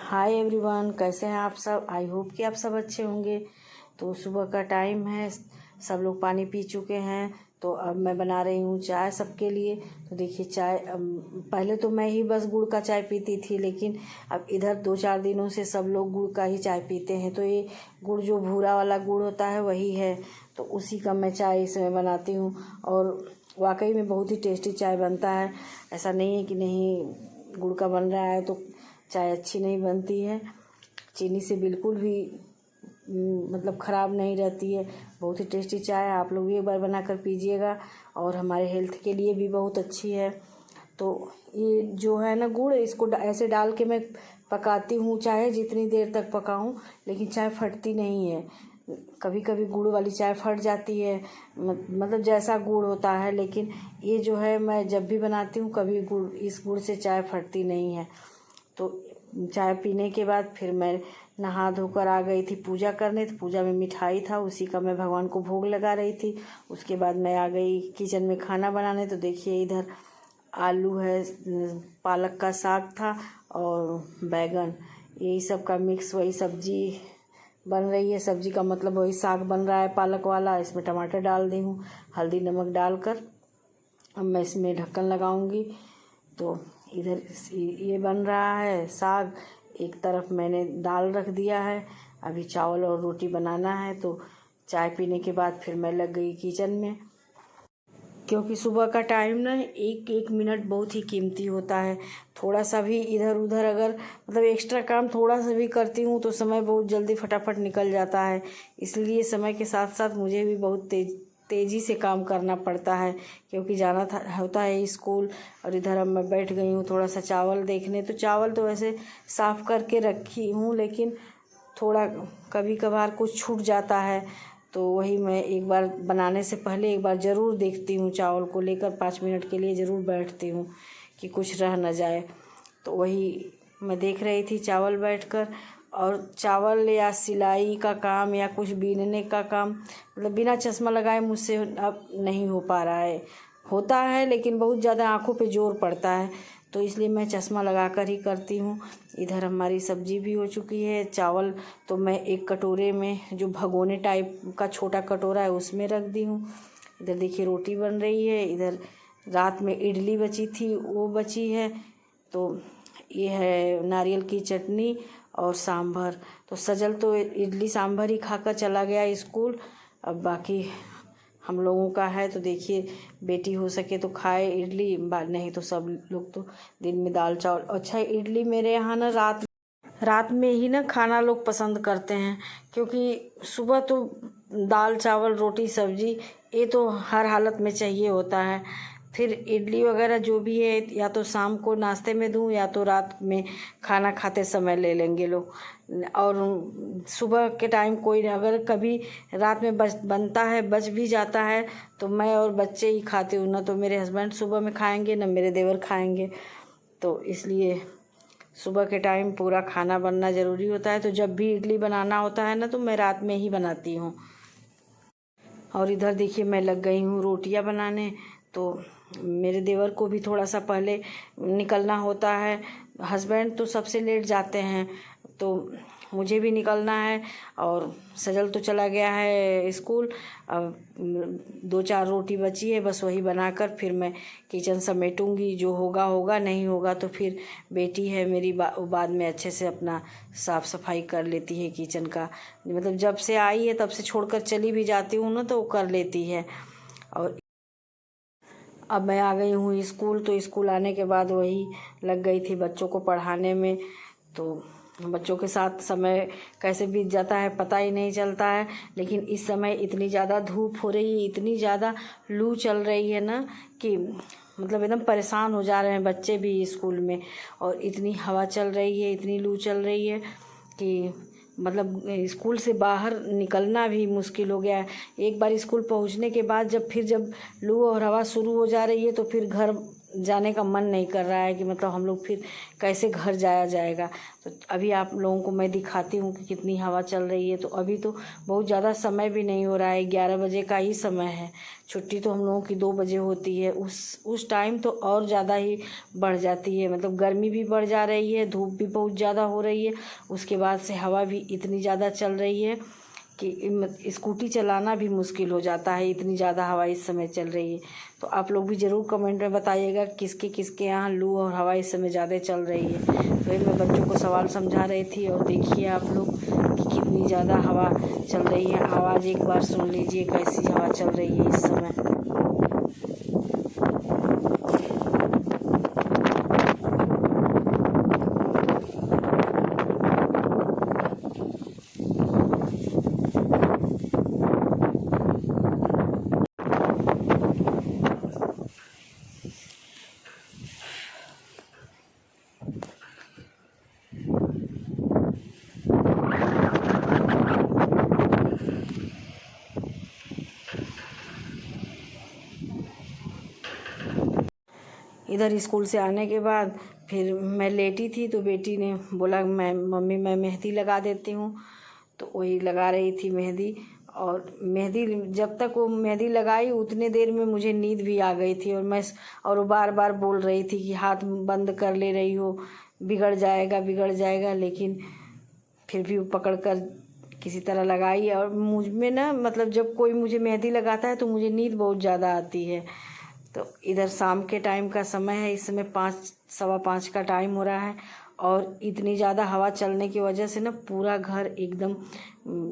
Hi everyone, कैसे हैं आप सब। आई होप कि आप सब अच्छे होंगे। तो सुबह का टाइम है, सब लोग पानी पी चुके हैं। तो अब मैं बना रही हूँ चाय सबके लिए। तो देखिए चाय, पहले तो मैं ही बस गुड़ का चाय पीती थी, लेकिन अब इधर 2-4 दिनों से सब लोग गुड़ का ही चाय पीते हैं। तो ये गुड़ जो भूरा वाला गुड़ होता है वही है, तो उसी का मैं चाय इसमें बनाती हूँ। और वाकई में बहुत ही टेस्टी चाय बनता है। ऐसा नहीं है कि नहीं गुड़ का बन रहा है तो चाय अच्छी नहीं बनती है। चीनी से बिल्कुल भी मतलब ख़राब नहीं रहती है। बहुत ही टेस्टी चाय है, आप लोग भी एक बार बना कर पीजिएगा। और हमारे हेल्थ के लिए भी बहुत अच्छी है। तो ये जो है ना गुड़, इसको ऐसे डाल के मैं पकाती हूँ, चाहे जितनी देर तक पकाऊँ, लेकिन चाय फटती नहीं है। कभी कभी गुड़ वाली चाय फट जाती है, मतलब जैसा गुड़ होता है। लेकिन ये जो है मैं जब भी बनाती हूँ कभी इस गुड़ से चाय फटती नहीं है। तो चाय पीने के बाद फिर मैं नहा धोकर आ गई थी पूजा करने। तो पूजा में मिठाई था, उसी का मैं भगवान को भोग लगा रही थी। उसके बाद मैं आ गई किचन में खाना बनाने। तो देखिए इधर आलू है, पालक का साग था और बैगन, यही सब का मिक्स वही सब्जी बन रही है। सब्जी का मतलब वही साग बन रहा है पालक वाला। इसमें टमाटर डाल दी हूँ, हल्दी नमक डालकर। अब मैं इसमें ढक्कन लगाऊंगी। तो इधर ये बन रहा है साग, एक तरफ मैंने दाल रख दिया है। अभी चावल और रोटी बनाना है। तो चाय पीने के बाद फिर मैं लग गई किचन में, क्योंकि सुबह का टाइम ना एक एक मिनट बहुत ही कीमती होता है। थोड़ा सा भी इधर उधर अगर मतलब एक्स्ट्रा काम थोड़ा सा भी करती हूँ तो समय बहुत जल्दी फटाफट निकल जाता है। इसलिए समय के साथ साथ मुझे भी बहुत तेज़ी से काम करना पड़ता है, क्योंकि जाना होता है स्कूल। और इधर अब मैं बैठ गई हूँ थोड़ा सा चावल देखने। तो चावल तो वैसे साफ़ करके रखी हूँ, लेकिन थोड़ा कभी कभार कुछ छूट जाता है। तो वही मैं एक बार बनाने से पहले एक बार ज़रूर देखती हूँ, चावल को लेकर 5 मिनट के लिए ज़रूर बैठती हूँ कि कुछ रह न जाए। तो वही मैं देख रही थी चावल बैठकर। और चावल या सिलाई का काम या कुछ बीनने का काम, मतलब बिना चश्मा लगाए मुझसे अब नहीं हो पा रहा है। होता है लेकिन बहुत ज़्यादा आँखों पे जोर पड़ता है, तो इसलिए मैं चश्मा लगा कर ही करती हूँ। इधर हमारी सब्जी भी हो चुकी है। चावल तो मैं एक कटोरे में, जो भगोने टाइप का छोटा कटोरा है, उसमें रख दी हूँ। इधर देखिए रोटी बन रही है। इधर रात में इडली बची थी, वो बची है। तो ये है नारियल की चटनी और सांभर। तो सजल तो इडली सांभर ही खाकर चला गया स्कूल। अब बाकी हम लोगों का है। तो देखिए बेटी हो सके तो खाए इडली, नहीं तो सब लोग तो दिन में दाल चावल। अच्छा, इडली मेरे यहाँ ना रात में ही ना खाना लोग पसंद करते हैं, क्योंकि सुबह तो दाल चावल रोटी सब्जी ये तो हर हालत में चाहिए होता है। फिर इडली वगैरह जो भी है, या तो शाम को नाश्ते में दूं या तो रात में खाना खाते समय ले लेंगे लोग। और सुबह के टाइम कोई अगर कभी रात में बनता है, बच भी जाता है, तो मैं और बच्चे ही खाते हूँ। ना तो मेरे हस्बैंड सुबह में खाएंगे, ना मेरे देवर खाएंगे। तो इसलिए सुबह के टाइम पूरा खाना बनना ज़रूरी होता है। तो जब भी इडली बनाना होता है ना, तो मैं रात में ही बनाती हूँ। और इधर देखिए मैं लग गई हूँ रोटियाँ बनाने। तो मेरे देवर को भी थोड़ा सा पहले निकलना होता है। हस्बैंड तो सबसे लेट जाते हैं, तो मुझे भी निकलना है। और सजल तो चला गया है स्कूल। अब 2-4 रोटी बची है, बस वही बनाकर फिर मैं किचन समेटूंगी। जो होगा होगा, नहीं होगा तो फिर बेटी है मेरी बाद में अच्छे से अपना साफ़ सफाई कर लेती है किचन का। मतलब जब से आई है तब से छोड़कर चली भी जाती हूँ ना, तो वो कर लेती है। और अब मैं आ गई हूँ स्कूल। तो स्कूल आने के बाद वही लग गई थी बच्चों को पढ़ाने में। तो बच्चों के साथ समय कैसे बीत जाता है पता ही नहीं चलता है। लेकिन इस समय इतनी ज़्यादा धूप हो रही है, इतनी ज़्यादा लू चल रही है ना, कि मतलब एकदम परेशान हो जा रहे हैं बच्चे भी स्कूल में। और इतनी हवा चल रही है, इतनी लू चल रही है कि मतलब स्कूल से बाहर निकलना भी मुश्किल हो गया है। एक बार स्कूल पहुंचने के बाद जब लू और हवा शुरू हो जा रही है, तो फिर घर जाने का मन नहीं कर रहा है कि मतलब हम लोग फिर कैसे घर जाया जाएगा। तो अभी आप लोगों को मैं दिखाती हूँ कि कितनी हवा चल रही है। तो अभी तो बहुत ज़्यादा समय भी नहीं हो रहा है, 11 बजे का ही समय है। छुट्टी तो हम लोगों की 2 बजे होती है। उस टाइम तो और ज़्यादा ही बढ़ जाती है, मतलब गर्मी भी बढ़ जा रही है, धूप भी बहुत ज़्यादा हो रही है, उसके बाद से हवा भी इतनी ज़्यादा चल रही है कि स्कूटी चलाना भी मुश्किल हो जाता है, इतनी ज़्यादा हवा इस समय चल रही है। तो आप लोग भी ज़रूर कमेंट में बताइएगा किसके किसके यहाँ लू और हवा इस समय ज़्यादा चल रही है। तो ये मैं बच्चों को सवाल समझा रही थी और देखिए आप लोग कि कितनी ज़्यादा हवा चल रही है। आवाज़ एक बार सुन लीजिए कैसी हवा चल रही है इस समय। इधर स्कूल से आने के बाद फिर मैं लेटी थी तो बेटी ने बोला मम्मी मैं मेहंदी लगा देती हूँ। तो वही लगा रही थी मेहंदी, और मेहंदी जब तक वो मेहंदी लगाई उतने देर में मुझे नींद भी आ गई थी। और वो बार बार बोल रही थी कि हाथ बंद कर ले रही हो, बिगड़ जाएगा बिगड़ जाएगा, लेकिन फिर भी वो पकड़ कर किसी तरह लगाई। और मुझ में ना मतलब जब कोई मुझे मेहंदी लगाता है तो मुझे नींद बहुत ज़्यादा आती है। तो इधर शाम के टाइम का समय है, इस समय 5 सवा 5 का टाइम हो रहा है, और इतनी ज़्यादा हवा चलने की वजह से ना पूरा घर एकदम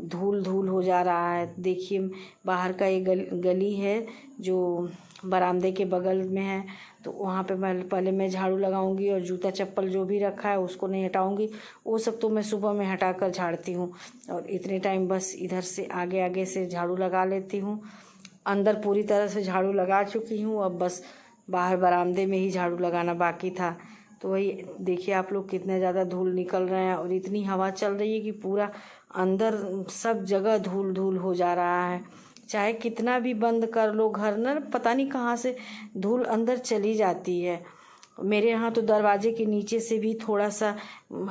धूल धूल हो जा रहा है। देखिए बाहर का ये गली है जो बरामदे के बगल में है, तो वहाँ पे पहले मैं झाड़ू लगाऊंगी, और जूता चप्पल जो भी रखा है उसको नहीं हटाऊंगी, वो सब तो मैं सुबह में हटा कर झाड़ती हूँ। और इतने टाइम बस इधर से आगे आगे से झाड़ू लगा लेती हूँ। अंदर पूरी तरह से झाड़ू लगा चुकी हूँ, अब बस बाहर बरामदे में ही झाड़ू लगाना बाकी था। तो वही देखिए आप लोग कितने ज़्यादा धूल निकल रहे हैं, और इतनी हवा चल रही है कि पूरा अंदर सब जगह धूल धूल हो जा रहा है। चाहे कितना भी बंद कर लो घर ना, पता नहीं कहाँ से धूल अंदर चली जाती है। मेरे यहाँ तो दरवाजे के नीचे से भी थोड़ा सा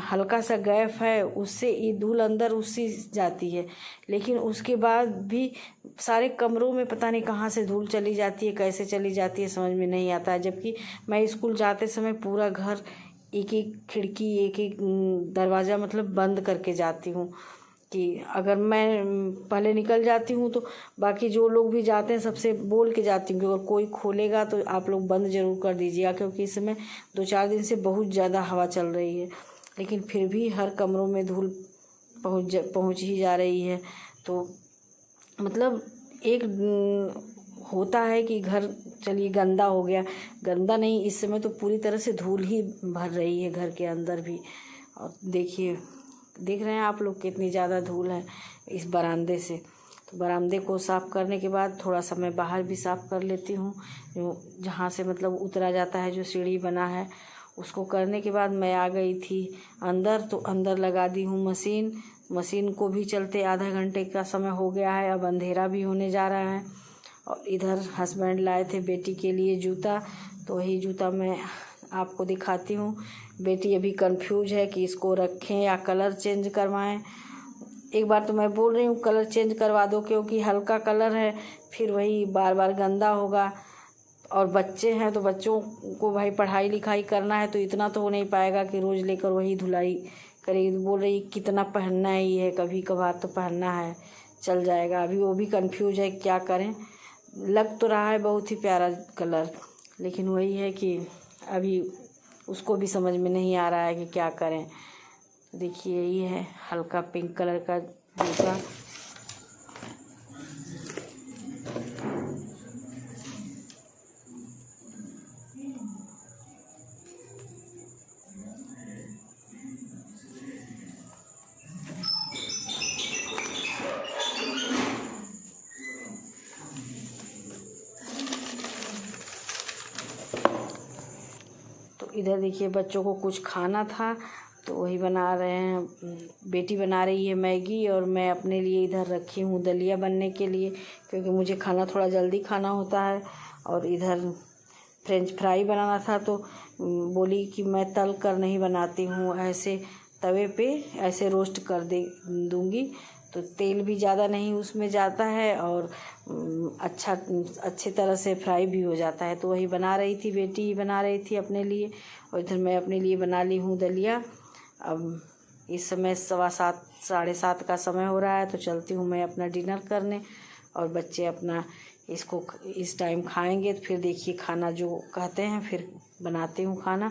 हल्का सा गैप है, उससे ये धूल अंदर उससे जाती है, लेकिन उसके बाद भी सारे कमरों में पता नहीं कहाँ से धूल चली जाती है, कैसे चली जाती है समझ में नहीं आता है। जबकि मैं स्कूल जाते समय पूरा घर एक एक खिड़की एक एक दरवाज़ा मतलब बंद करके जाती हूँ, कि अगर मैं पहले निकल जाती हूँ तो बाकी जो लोग भी जाते हैं सबसे बोल के जाती हूँ कि अगर कोई खोलेगा तो आप लोग बंद ज़रूर कर दीजिएगा, क्योंकि इस समय 2-4 दिन से बहुत ज़्यादा हवा चल रही है। लेकिन फिर भी हर कमरों में धूल पहुँच ही जा रही है। तो मतलब एक होता है कि घर चलिए गंदा हो गया, गंदा नहीं, इस समय तो पूरी तरह से धूल ही भर रही है घर के अंदर भी। और देखिए देख रहे हैं आप लोग कितनी ज़्यादा धूल है इस बरामदे से। तो बरामदे को साफ़ करने के बाद थोड़ा सा मैं बाहर भी साफ़ कर लेती हूँ, जहाँ से मतलब उतरा जाता है, जो सीढ़ी बना है उसको करने के बाद मैं आ गई थी अंदर। तो अंदर लगा दी हूँ मशीन को भी चलते आधा घंटे का समय हो गया है, अब अंधेरा भी होने जा रहा है। और इधर हस्बैंड लाए थे बेटी के लिए जूता, तो वही जूता मैं आपको दिखाती हूँ। बेटी अभी कंफ्यूज है कि इसको रखें या कलर चेंज करवाएं। एक बार तो मैं बोल रही हूँ कलर चेंज करवा दो, क्योंकि हल्का कलर है, फिर वही बार बार गंदा होगा। और बच्चे हैं तो बच्चों को भाई पढ़ाई लिखाई करना है, तो इतना तो हो नहीं पाएगा कि रोज़ लेकर वही धुलाई करेगी। बोल रही कितना पहनना ही है, कभी कभार तो पहनना है, चल जाएगा। अभी वो भी कंफ्यूज है क्या करें। लग तो रहा है बहुत ही प्यारा कलर, लेकिन वही है कि अभी उसको भी समझ में नहीं आ रहा है कि क्या करें। देखिए यही है हल्का पिंक कलर का जूता। तो इधर देखिए बच्चों को कुछ खाना था तो वही बना रहे हैं। बेटी बना रही है मैगी, और मैं अपने लिए इधर रखी हूँ दलिया बनने के लिए, क्योंकि मुझे खाना थोड़ा जल्दी खाना होता है। और इधर फ्रेंच फ्राई बनाना था तो बोली कि मैं तल कर नहीं बनाती हूँ, ऐसे तवे पे ऐसे रोस्ट कर दे दूँगी तो तेल भी ज़्यादा नहीं उसमें जाता है और अच्छे तरह से फ्राई भी हो जाता है। तो वही बना रही थी, बेटी ही बना रही थी अपने लिए और इधर मैं अपने लिए बना ली हूँ दलिया। अब इस समय 7:15 7:30 का समय हो रहा है तो चलती हूँ मैं अपना डिनर करने और बच्चे अपना इसको इस टाइम खाएंगे। तो फिर देखिए खाना जो कहते हैं फिर बनाती हूँ खाना।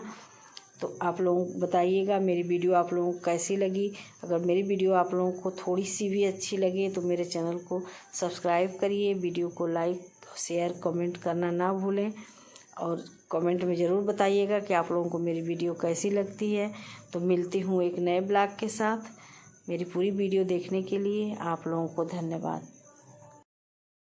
तो आप लोग बताइएगा मेरी वीडियो आप लोगों को कैसी लगी। अगर मेरी वीडियो आप लोगों को थोड़ी सी भी अच्छी लगे तो मेरे चैनल को सब्सक्राइब करिए, वीडियो को लाइक शेयर कमेंट करना ना भूलें और कमेंट में ज़रूर बताइएगा कि आप लोगों को मेरी वीडियो कैसी लगती है। तो मिलती हूँ एक नए ब्लॉग के साथ। मेरी पूरी वीडियो देखने के लिए आप लोगों को धन्यवाद।